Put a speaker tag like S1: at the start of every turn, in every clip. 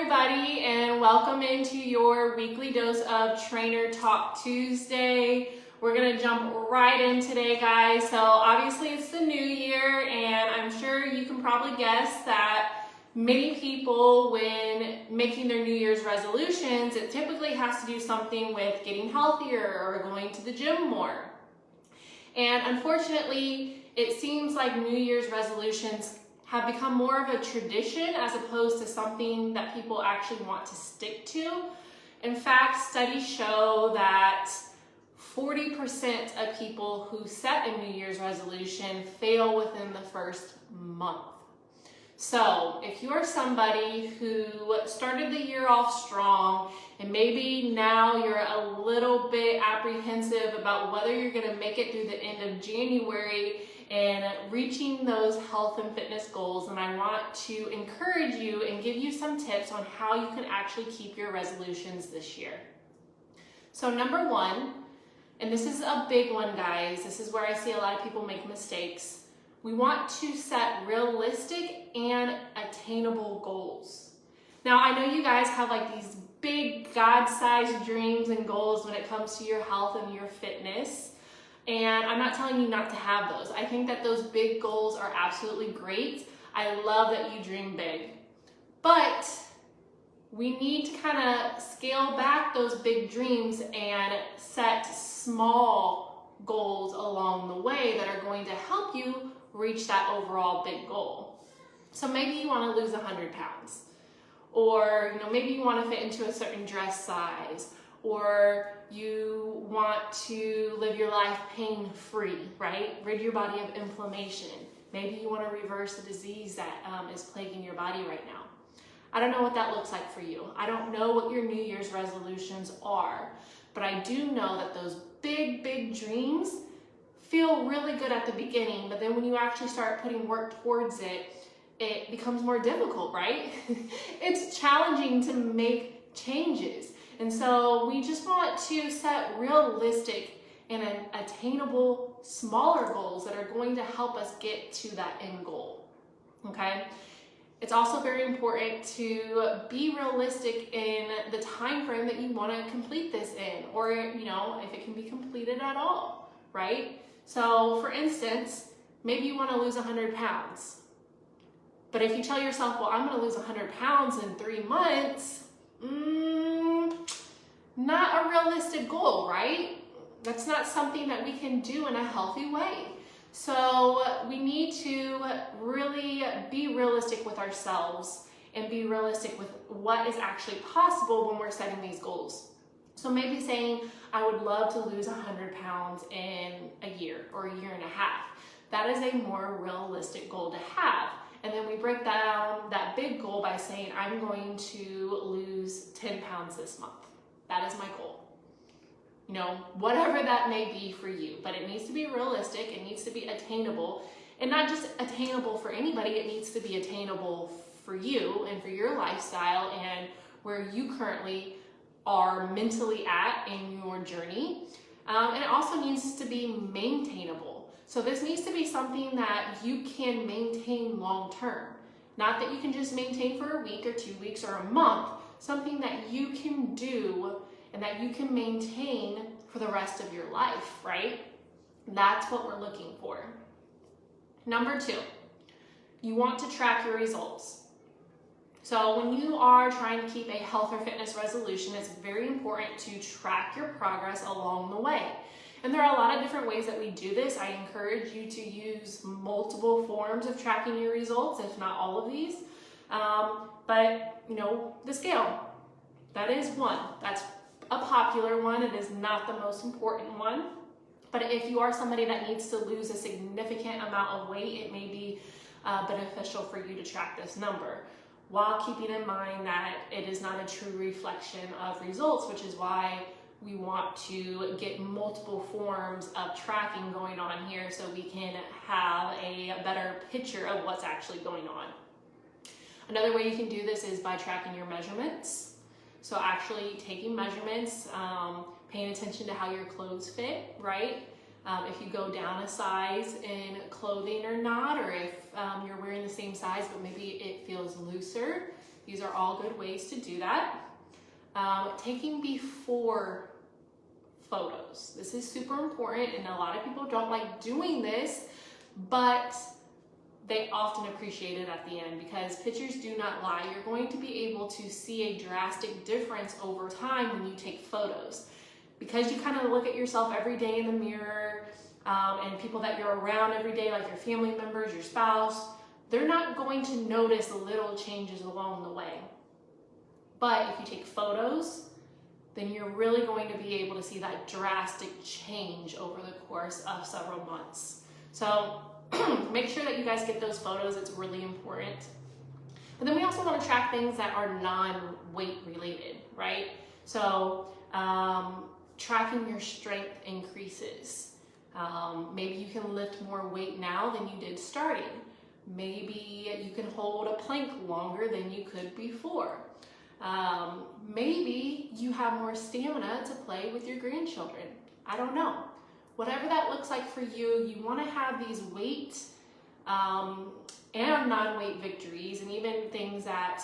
S1: everybody, and welcome into your weekly dose of Trainer Talk Tuesday. We're gonna jump right in today, guys. So obviously it's the new year, and I'm sure you can probably guess that many people, when making their New Year's resolutions, it typically has to do something with getting healthier or going to the gym more. And unfortunately, it seems like New Year's resolutions have become more of a tradition as opposed to something that people actually want to stick to. In fact, studies show that 40% of people who set a New Year's resolution fail within the first month. So if you are somebody who started the year off strong and maybe now you're a little bit apprehensive about whether you're going to make it through the end of January and reaching those health and fitness goals, and I want to encourage you and give you some tips on how you can actually keep your resolutions this year. So number one, and this is a big one, guys, this is where I see a lot of people make mistakes. We want to set realistic and attainable goals. Now, I know you guys have like these big God-sized dreams and goals when it comes to your health and your fitness. And I'm not telling you not to have those. I think that those big goals are absolutely great. I love that you dream big. But we need to kind of scale back those big dreams and set small goals along the way that are going to help you reach that overall big goal. So maybe you want to lose 100 pounds, or maybe you want to fit into a certain dress size, or you want to live your life pain-free, right? Rid your body of inflammation. Maybe you want to reverse a disease that is plaguing your body right now. I don't know what that looks like for you. I don't know what your New Year's resolutions are, but I do know that those big, big dreams feel really good at the beginning, but then when you actually start putting work towards it, it becomes more difficult, right? It's challenging to make changes. And so we just want to set realistic and attainable smaller goals that are going to help us get to that end goal, okay? It's also very important to be realistic in the time frame that you want to complete this in, or if it can be completed at all, right? So for instance, maybe you want to lose 100 pounds. But if you tell yourself, well, I'm going to lose 100 pounds in 3 months, not a realistic goal, right? That's not something that we can do in a healthy way. So we need to really be realistic with ourselves and be realistic with what is actually possible when we're setting these goals. So maybe saying, I would love to lose 100 pounds in a year or a year and a half. That is a more realistic goal to have. And then we break down that big goal by saying, I'm going to lose 10 pounds this month. That is my goal. Whatever that may be for you, but it needs to be realistic, it needs to be attainable, and not just attainable for anybody, it needs to be attainable for you and for your lifestyle and where you currently are mentally at in your journey. And it also needs to be maintainable. So this needs to be something that you can maintain long term. Not that you can just maintain for a week or 2 weeks or a month, something that you can do and that you can maintain for the rest of your life, right? That's what we're looking for. Number 2, you want to track your results. So when you are trying to keep a health or fitness resolution, it's very important to track your progress along the way. And there are a lot of different ways that we do this. I encourage you to use multiple forms of tracking your results, if not all of these. But the scale, that is one. That's a popular one. It is not the most important one. But if you are somebody that needs to lose a significant amount of weight, it may be beneficial for you to track this number, while keeping in mind that it is not a true reflection of results, which is why we want to get multiple forms of tracking going on here so we can have a better picture of what's actually going on. Another way you can do this is by tracking your measurements. So actually taking measurements, paying attention to how your clothes fit, right? If you go down a size in clothing or not, or if you're wearing the same size but maybe it feels looser, These are all good ways to do that. Taking before photos. This is super important, and a lot of people don't like doing this, but they often appreciate it at the end because pictures do not lie. You're going to be able to see a drastic difference over time when you take photos. Because you kind of look at yourself every day in the mirror, and people that you're around every day, like your family members, your spouse, they're not going to notice the little changes along the way. But if you take photos, then you're really going to be able to see that drastic change over the course of several months. So make sure that you guys get those photos. It's really important. And then we also want to track things that are non-weight related, right? So tracking your strength increases. Maybe you can lift more weight now than you did starting. Maybe you can hold a plank longer than you could before. Maybe you have more stamina to play with your grandchildren. I don't know. Whatever that looks like for you, you want to have these weight and non-weight victories, and even things that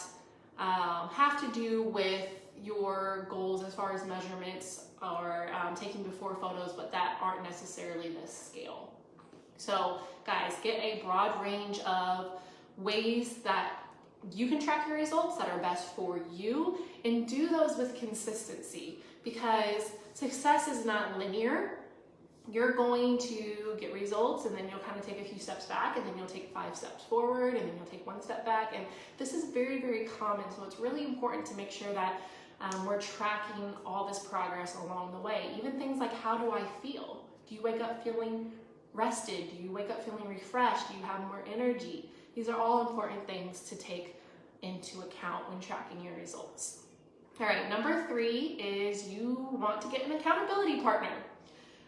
S1: have to do with your goals as far as measurements or taking before photos, but that aren't necessarily the scale. So guys, get a broad range of ways that you can track your results that are best for you, and do those with consistency, because success is not linear. You're going to get results, and then you'll kind of take a few steps back, and then you'll take 5 steps forward, and then you'll take 1 step back. And this is very, very common. So it's really important to make sure that we're tracking all this progress along the way. Even things like, how do I feel? Do you wake up feeling rested? Do you wake up feeling refreshed? Do you have more energy? These are all important things to take into account when tracking your results. All right, number 3 is you want to get an accountability partner.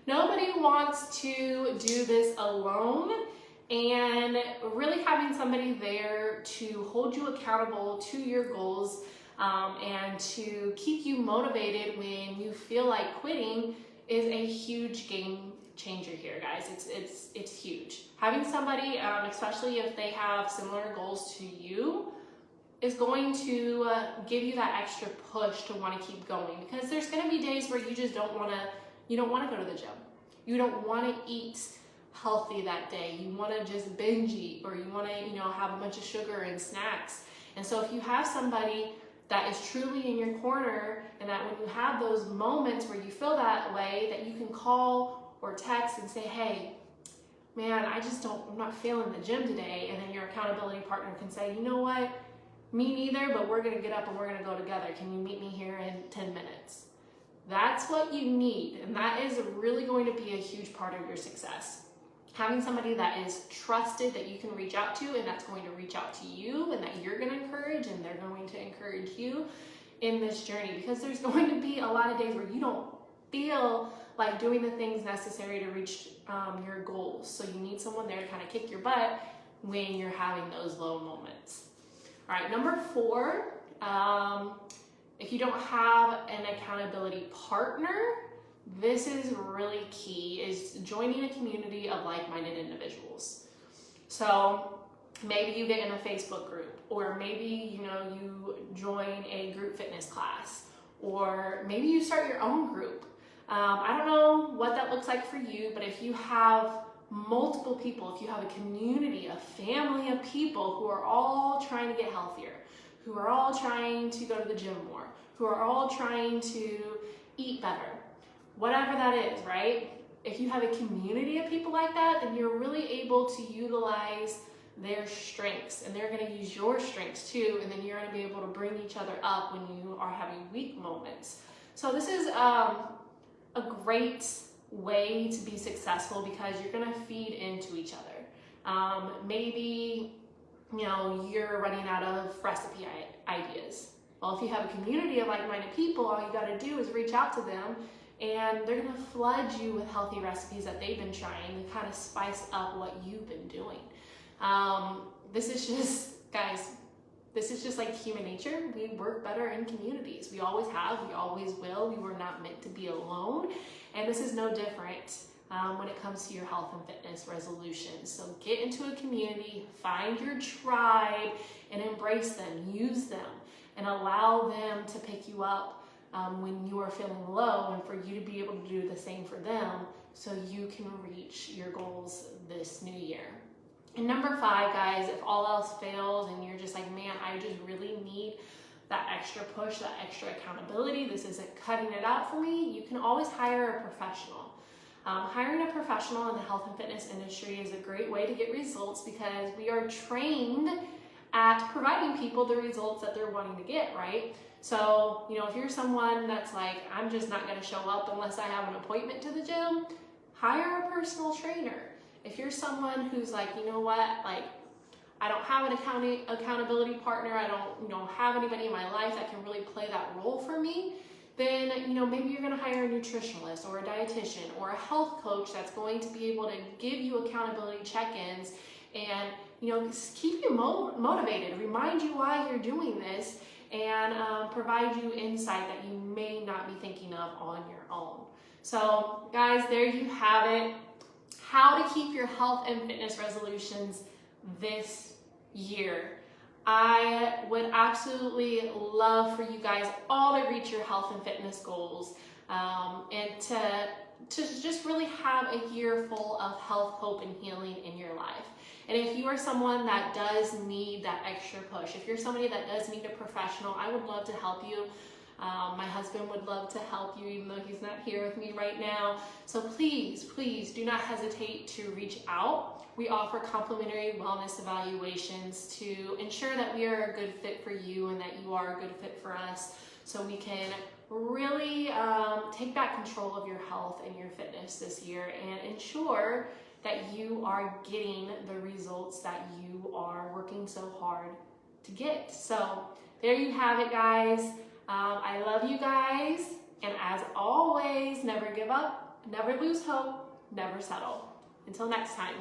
S1: Nobody wants to do this alone, and really having somebody there to hold you accountable to your goals and to keep you motivated when you feel like quitting is a huge game changer here, guys. It's huge. Having somebody, especially if they have similar goals to you, is going to give you that extra push to want to keep going, because there's going to be days where you just don't want to go to the gym. You don't want to eat healthy that day. You want to just binge eat, or you want to, have a bunch of sugar and snacks. And so if you have somebody that is truly in your corner, and that when you have those moments where you feel that way, that you can call or text and say, hey, man, I'm not feeling the gym today. And then your accountability partner can say, you know what? Me neither, but we're going to get up and we're going to go together. Can you meet me here in 10 minutes? That's what you need, and that is really going to be a huge part of your success. Having somebody that is trusted, that you can reach out to, and that's going to reach out to you, and that you're going to encourage, and they're going to encourage you in this journey, because there's going to be a lot of days where you don't feel like doing the things necessary to reach your goals. So you need someone there to kind of kick your butt when you're having those low moments. All right, number 4, if you don't have an accountability partner, this is really key, is joining a community of like-minded individuals. So maybe you get in a Facebook group, or maybe you join a group fitness class, or maybe you start your own group. I don't know what that looks like for you, but if you have multiple people, if you have a community, a family of people who are all trying to get healthier, who are all trying to go to the gym more, who are all trying to eat better, whatever that is, right? If you have a community of people like that, then you're really able to utilize their strengths, and they're going to use your strengths too, and then you're going to be able to bring each other up when you are having weak moments. So this is a great way to be successful, because you're going to feed into each other. Maybe you're running out of recipe ideas. Well, if you have a community of like-minded people, all you got to do is reach out to them, and they're going to flood you with healthy recipes that they've been trying to kind of spice up what you've been doing. This is just like human nature. We work better in communities. We always have, we always will. We were not meant to be alone, and this is no different when it comes to your health and fitness resolutions. So get into a community, find your tribe, and embrace embrace them, use them, and allow them to pick you up when you are feeling low, and for you to be able to do the same for them so you can reach your goals this new year. And number 5, guys, if all else fails and you're just like, man, I just really need that extra push, that extra accountability, this isn't cutting it out for me, you can always hire a professional. Hiring a professional in the health and fitness industry is a great way to get results because we are trained at providing people the results that they're wanting to get, right? So, if you're someone that's like, I'm just not going to show up unless I have an appointment to the gym, hire a personal trainer. If you're someone who's like, you know what, like, I don't have an accountability partner, I don't, have anybody in my life that can really play that role for me, then, maybe you're going to hire a nutritionalist or a dietitian or a health coach that's going to be able to give you accountability check-ins and, keep you motivated, remind you why you're doing this, and provide you insight that you may not be thinking of on your own. So, guys, there you have it. How to keep your health and fitness resolutions this year. I would absolutely love for you guys all to reach your health and fitness goals and to just really have a year full of health, hope, and healing in your life. And if you are someone that does need that extra push, if you're somebody that does need a professional, I would love to help you. My husband would love to help you, even though he's not here with me right now. So please, please do not hesitate to reach out. We offer complimentary wellness evaluations to ensure that we are a good fit for you and that you are a good fit for us, so we can really take back control of your health and your fitness this year and ensure that you are getting the results that you are working so hard to get. So there you have it, guys. I love you guys, and as always, never give up, never lose hope, never settle. Until next time.